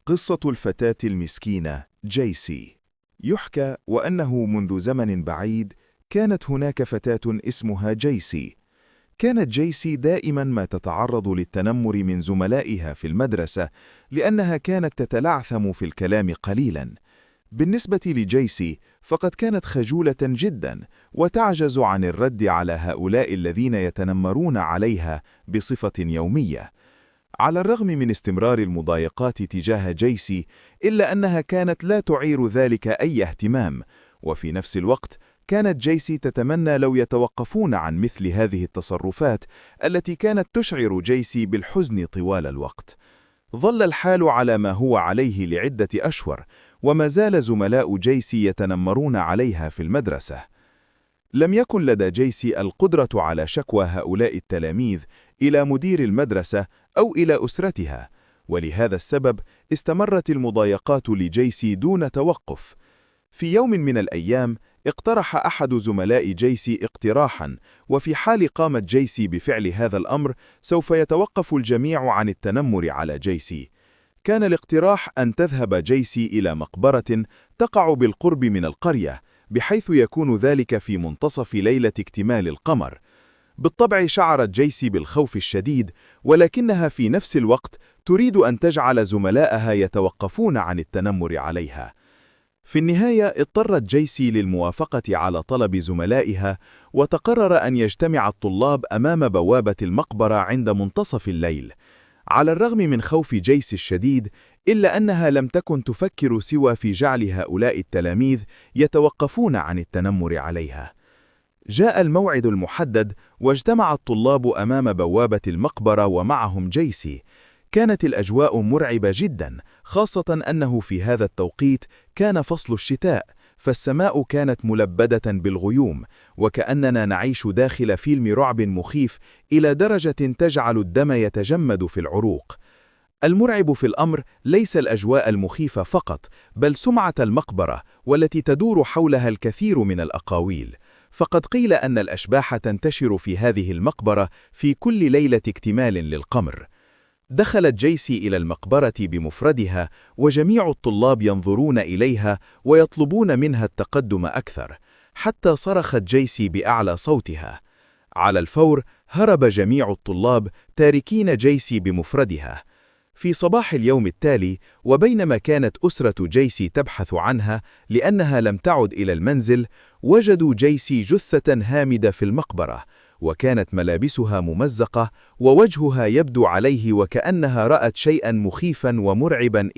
قصة الفتاة المسكينة جيسي. يحكى وأنه منذ زمن بعيد كانت هناك فتاة اسمها جيسي. كانت جيسي دائما ما تتعرض للتنمر من زملائها في المدرسة لأنها كانت تتلعثم في الكلام قليلا. بالنسبة لجيسي فقد كانت خجولة جدا وتعجز عن الرد على هؤلاء الذين يتنمرون عليها بصفة يومية. على الرغم من استمرار المضايقات تجاه جيسي إلا أنها كانت لا تعير ذلك أي اهتمام، وفي نفس الوقت كانت جيسي تتمنى لو يتوقفون عن مثل هذه التصرفات التي كانت تشعر جيسي بالحزن طوال الوقت. ظل الحال على ما هو عليه لعدة أشهر، وما زال زملاء جيسي يتنمرون عليها في المدرسة. لم يكن لدى جيسي القدرة على شكوى هؤلاء التلاميذ إلى مدير المدرسة أو إلى أسرتها، ولهذا السبب استمرت المضايقات لجيسي دون توقف. في يوم من الأيام اقترح أحد زملاء جيسي اقتراحا، وفي حال قامت جيسي بفعل هذا الأمر سوف يتوقف الجميع عن التنمر على جيسي. كان الاقتراح أن تذهب جيسي إلى مقبرة تقع بالقرب من القرية، بحيث يكون ذلك في منتصف ليلة اكتمال القمر. بالطبع شعرت جيسي بالخوف الشديد، ولكنها في نفس الوقت تريد أن تجعل زملائها يتوقفون عن التنمر عليها. في النهاية اضطرت جيسي للموافقة على طلب زملائها، وتقرر أن يجتمع الطلاب أمام بوابة المقبرة عند منتصف الليل. على الرغم من خوف جيسي الشديد إلا أنها لم تكن تفكر سوى في جعل هؤلاء التلاميذ يتوقفون عن التنمر عليها. جاء الموعد المحدد واجتمع الطلاب أمام بوابة المقبرة ومعهم جيسي. كانت الأجواء مرعبة جدا، خاصة أنه في هذا التوقيت كان فصل الشتاء، فالسماء كانت ملبدة بالغيوم، وكأننا نعيش داخل فيلم رعب مخيف إلى درجة تجعل الدم يتجمد في العروق. المرعب في الأمر ليس الأجواء المخيفة فقط، بل سمعة المقبرة والتي تدور حولها الكثير من الأقاويل. فقد قيل أن الأشباح تنتشر في هذه المقبرة في كل ليلة اكتمال للقمر. دخلت جيسي إلى المقبرة بمفردها، وجميع الطلاب ينظرون إليها ويطلبون منها التقدم أكثر، حتى صرخت جيسي بأعلى صوتها. على الفور هرب جميع الطلاب تاركين جيسي بمفردها. في صباح اليوم التالي، وبينما كانت أسرة جيسي تبحث عنها لأنها لم تعد إلى المنزل، وجدوا جيسي جثة هامدة في المقبرة، وكانت ملابسها ممزقة ووجهها يبدو عليه وكأنها رأت شيئا مخيفا ومرعبا